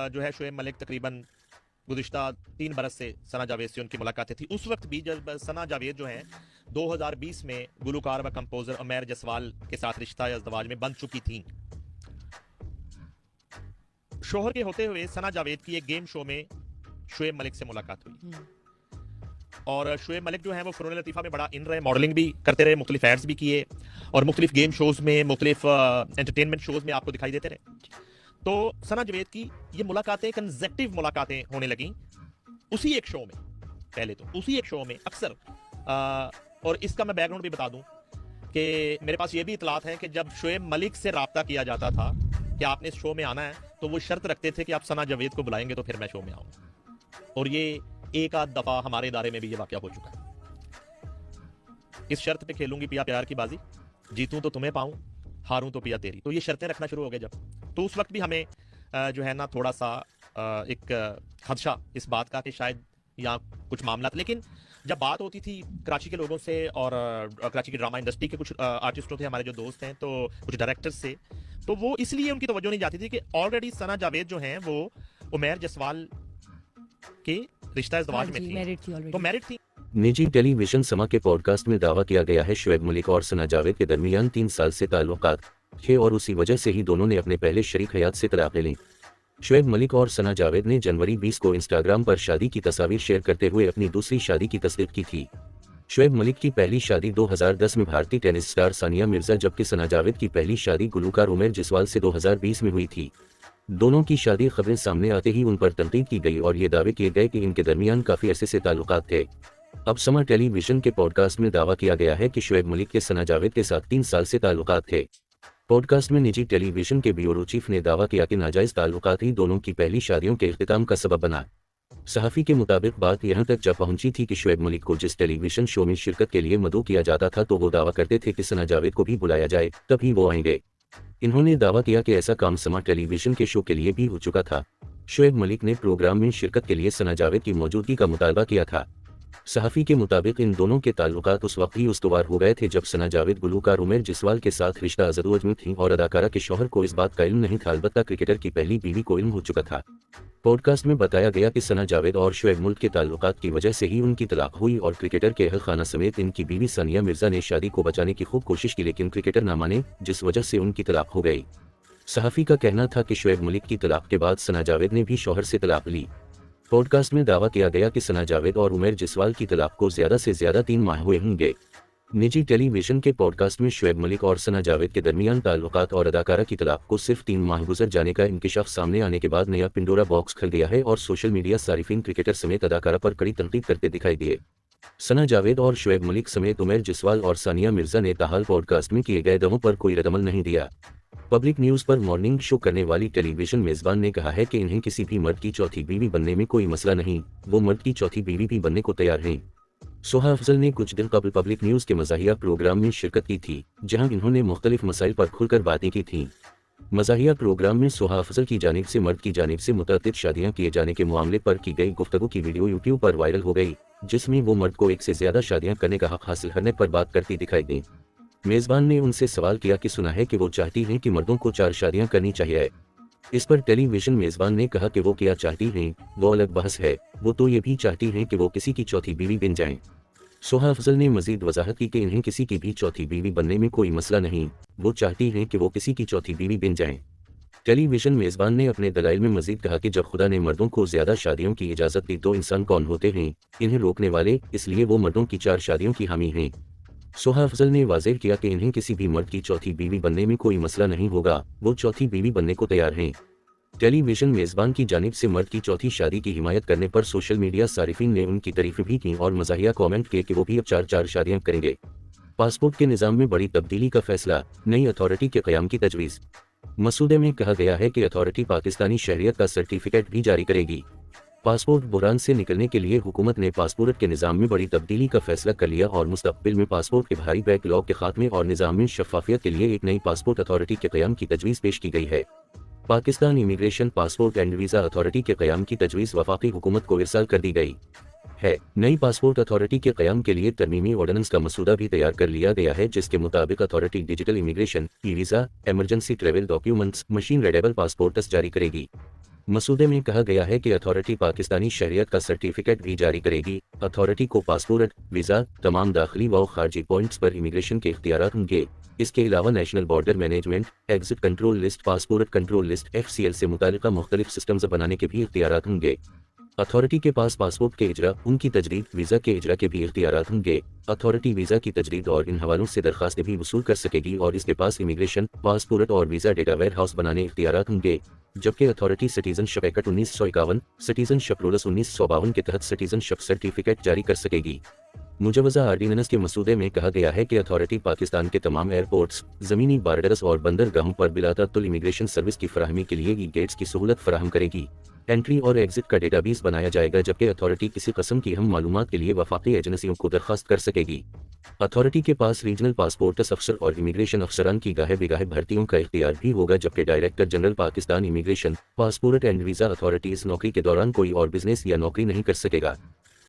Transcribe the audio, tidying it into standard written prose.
जो है शुएब मलिक तकरीबन गुज़िश्ता 3 बरस से सना जावेद से उनकी मुलाकातें थी। उस वक्त भी जब सना जावेद जो है 2020 में गुलकार व कंपोजर उमैर जसवाल के साथ रिश्ता अज़दवाज में बन चुकी थी। शोहर के होते हुए सना जावेद की एक गेम शो में शुएब मलिक से मुलाकात हुई और शुएब मलिक जो है वो फ़नून लतीफ़ा में बड़ा इन रहे, मॉडलिंग भी करते रहे, मुख्तलिफ एड्स भी किए और मुख्तलिफ गेम शोज़ में, मुख्तलिफ एंटरटेनमेंट शोज़ में आपको दिखाई देते रहे। तो सना जावेद की ये मुलाकातें कंसेक्टिव मुलाकातें होने लगी उसी एक शो में, पहले तो उसी एक शो में अक्सर और इसका मैं बैकग्राउंड भी बता दूं कि मेरे पास ये भी इतलात है कि जब शुएब मलिक से रब्ता किया जाता था कि आपने इस शो में आना है, तो वो शर्त रखते थे कि आप सना जावेद को बुलाएंगे तो फिर मैं शो में आऊंगा। और ये एक आध दफा हमारे इदारे में भी ये वाकया हो चुका है। इस शर्त पे खेलूंगी पिया प्यार की बाजी, जीतूं तो तुम्हें पाऊं, हारूं तो पिया तेरी। तो ये शर्तें रखना शुरू हो गए जब, तो उस वक्त भी हमें जो है ना थोड़ा सा एक खदशा इस बात का कि शायद यहाँ कुछ मामला था। लेकिन जब बात होती थी कराची के लोगों से और कराची की ड्रामा इंडस्ट्री के कुछ आर्टिस्टों थे, हमारे जो दोस्त हैं, तो कुछ डायरेक्टर्स से, तो वो इसलिए उनकी तवज्जो नहीं जाती थी कि ऑलरेडी सना जावेद जो हैं वो उमैर जसवाल के रिश्ता इज़्दवाज में थी, तो मैरिड थी। निजी टेलीविजन समा के पॉडकास्ट में दावा किया गया है शुएब मलिक और सना जावेद के दरमियान 3 साल से ताल्लुकात थे और उसी वजह से ही दोनों ने अपने पहले शरीक हयात से तलाक ले ली। शुएब मलिक और सना जावेद ने जनवरी 20 को इंस्टाग्राम पर शादी की तस्वीर शेयर करते हुए अपनी दूसरी शादी की तस्दीक की थी। शुएब मलिक की पहली शादी 2010 में भारतीय टेनिस स्टार सानिया मिर्जा, जबकि सना जावेद की पहली शादी गुलकार उमैर जसवाल से 2020 में हुई थी। दोनों की शादी खबरें सामने आते ही उन पर तनकीद की गई और ये दावे किए गए कि इनके दरमियान काफी अरसे से ताल्लुकात थे। अब समा टेलीविजन के पॉडकास्ट में दावा किया गया है कि शुएब मलिक के सना जावेद के साथ 3 साल से ताल्लुकात थे। पॉडकास्ट में निजी टेलीविजन के ब्यूरो चीफ ने दावा किया कि नाजायज ताल्लुकात ही दोनों की पहली शादियों के इख्तिताम का सबब बना। सहाफ़ी के मुताबिक बात यहां तक जा पहुंची थी कि शुएब मलिक को जिस टेलीविजन शो में शिरकत के लिए मदऊ किया जाता था, तो वो दावा करते थे कि सना जावेद को भी बुलाया जाए तभी वो आएंगे। इन्होंने दावा किया कि ऐसा काम समा टेलीविजन के शो के लिए भी हो चुका था। शुएब मलिक ने प्रोग्राम में शिरकत के लिए सना जावेद की मौजूदगी का मुतालबा किया था। सहाफ़ी के मुताबिक इन दोनों के ताल्लुकात उस वक्त ही उस्तवार हो गए थे जब सना जावेद गुलकार उमैर जसवाल के साथ रिश्ता अज़दवाज में थी और अदाकारा के शौहर को इस बात का इल्म नहीं था, अलबत्ता क्रिकेटर की पहली बीवी को इल्म हो चुका था। पॉडकास्ट में बताया गया कि सना जावेद और शुएब मलिक के ताल्लुकात की वजह से ही उनकी तलाक हुई और क्रिकेटर के अहल खाना समेत इनकी बीवी सानिया मिर्जा ने शादी को बचाने की खूब कोशिश की, लेकिन क्रिकेटर ना माने, जिस वजह से उनकी तलाक हो गई। सहाफ़ी का कहना था कि शुएब मलिक की तलाक के बाद सना जावेद ने भी शौहर से तलाक ली। पॉडकास्ट में दावा किया गया कि सना जावेद और उमैर जसवाल की तलाक को ज्यादा से ज्यादा 3 माह हुए होंगे। निजी टेलीविजन के पॉडकास्ट में शुएब मलिक और सना जावेद के दरमियान ताल्लुकात और अदाकारा की तलाक को सिर्फ 3 माह गुजर जाने का इंकिशाफ सामने आने के बाद नया पिंडोरा बॉक्स खुल गया है और सोशल मीडिया सारिफीन क्रिकेटर समेत अदाकारा पर कड़ी तनकीद करते दिखाई दिए। सना जावेद और शुएब मलिक समेत उमैर जसवाल और सानिया मिर्जा ने ताहाल पॉडकास्ट में किए गए दावों पर कोई रद्दअमल नहीं दिया। पब्लिक न्यूज पर मॉर्निंग शो करने वाली टेलीविजन मेजबान ने कहा है कि इन्हें किसी भी मर्द की चौथी बीवी बनने में कोई मसला नहीं, वो मर्द की चौथी बीवी भी बनने को तैयार हैं। सोहा अफजल ने कुछ दिन कबल पब्लिक न्यूज के मज़ाहिया प्रोग्राम में शिरकत की थी, जहां इन्होंने मुख्तलिफ मसाइल पर खुलकर बातें की थीं। मज़ाहिया प्रोग्राम में सोहा अफजल की जानिब से मर्द की जानिब से मुतअद्दिद शादियां किए जाने के मामले पर की गई गुफ्तगू की वीडियो यूट्यूब पर वायरल हो गई, जिसमें वो मर्द को 1 से ज्यादा शादियां करने का हक हासिल करने पर बात करती दिखाई दी। मेजबान ने उनसे सवाल किया कि सुना है कि वो चाहती हैं कि मर्दों को 4 शादियां करनी चाहिए। इस पर टेलीविजन मेजबान ने कहा कि वो क्या चाहती हैं वो अलग बहस है, वो तो ये भी चाहती हैं कि वो किसी की चौथी बीवी बन जाएं। सोहा अफजल ने मजीद वजाहत की कि इन्हें किसी की भी चौथी बीवी बनने में कोई मसला नहीं, वो चाहती हैं कि वो किसी की चौथी बीवी बन जाएं। टेलीविजन मेजबान ने अपने दलाइल में मजीद कहा कि जब खुदा ने मर्दों को ज्यादा शादियों की इजाजत दी तो इंसान कौन होते हैं इन्हें रोकने वाले, इसलिए वो मर्दों की 4 शादियों की हामी हैं। सोहा अफजल ने वाज़ेह किया कि इन्हें किसी भी मर्द की चौथी बीवी बनने में कोई मसला नहीं होगा, वो चौथी बीवी बनने को तैयार हैं। टेलीविजन मेजबान की जानिब से मर्द की चौथी शादी की हिमायत करने पर सोशल मीडिया सारिफीन ने उनकी तारीफ भी की और मज़ाहिया कमेंट किए कि वो भी अब 4 शादियां करेंगे। पासपोर्ट के निज़ाम में बड़ी तब्दीली का फैसला, नई अथॉरिटी के क़याम की तजवीज़। मसूदे में कहा गया है कि अथॉरिटी पाकिस्तानी शहरियत का सर्टिफिकेट भी जारी करेगी। पासपोर्ट बुहरान से निकलने के लिए हुकूमत ने पासपोर्ट के निज़ाम में बड़ी तब्दीली का फैसला कर लिया और मुस्तक़बिल में पासपोर्ट के भारी बैकलॉग के खात्मे और निज़ाम में शफाफियत के लिए एक नई पासपोर्ट अथॉरिटी के क़याम की तजवीज़ पेश की गई है। Pakistan immigration passport and visa authority के क़याम की तजवीज़ वफाकी हुकूमत को इरसाल कर दी गई है। नई पासपोर्ट अथॉरिटी के क़याम के लिए तरमीमी ऑर्डिनेंस का मसूदा भी तैयार कर लिया गया है, जिसके मुताबिक authority digital immigration, e visa, emergency travel documents, machine readable passports जारी करेगी। मसूदे में कहा गया है कि अथॉरिटी पाकिस्तानी शहरियत का सर्टिफिकेट भी जारी करेगी। अथॉरिटी को पासपोर्ट, वीज़ा, तमाम दाखिली व खारजी पॉइंट्स पर इमिग्रेशन के इख्तियारात होंगे। इसके अलावा national border management, exit control list, passport control list, FCL से मुताल्लिक़ मुख्तलिफ सिस्टम्स बनाने के भी इख्तियारात होंगे। अथॉरिटी के पास पासपोर्ट के इजरा, उनकी तजदीद, वीज़ा के इजरा के भी इख्तियारात होंगे। अथॉरिटी वीज़ा की तजदीद और इन हवालों से दरखास्तें भी वसूल कर सकेगी और इसके पास इमिग्रेशन, पासपोर्ट और वीज़ा डेटा वेयर हाउस बनाने इख्तियारात होंगे। जबकि authority citizenship act 1951, citizenship rules 1952 के तहत सिटीजनशिप सर्टिफिकेट जारी कर सकेगी। मुजवजा आर्डिनेंस के मसूदे में कहा गया है कि अथॉरिटी पाकिस्तान के तमाम एयरपोर्ट्स, ज़मीनी बारडर्स और बंदरगाहों पर बिलातअत्तुल इमिग्रेशन सर्विस की फराहमी के लिए ई गेट्स की सहूलत फराहम करेगी। एंट्री और एग्जिट का डेटाबेस बनाया जाएगा, जबकि अथॉरिटी किसी किस्म की अहम मालूमात के लिए वफाकी एजेंसियों को दरख्वास्त कर सकेगी। अथॉरिटी के पास रीजनल पासपोर्ट अफसर और इमिग्रेशन अफसरान की गाहे बेगाहे भर्तियों का इख्तियार भी होगा, जबकि director general Pakistan immigration, passport and visa authority इस नौकरी के दौरान कोई और बिजनेस या नौकरी नहीं कर सकेगा।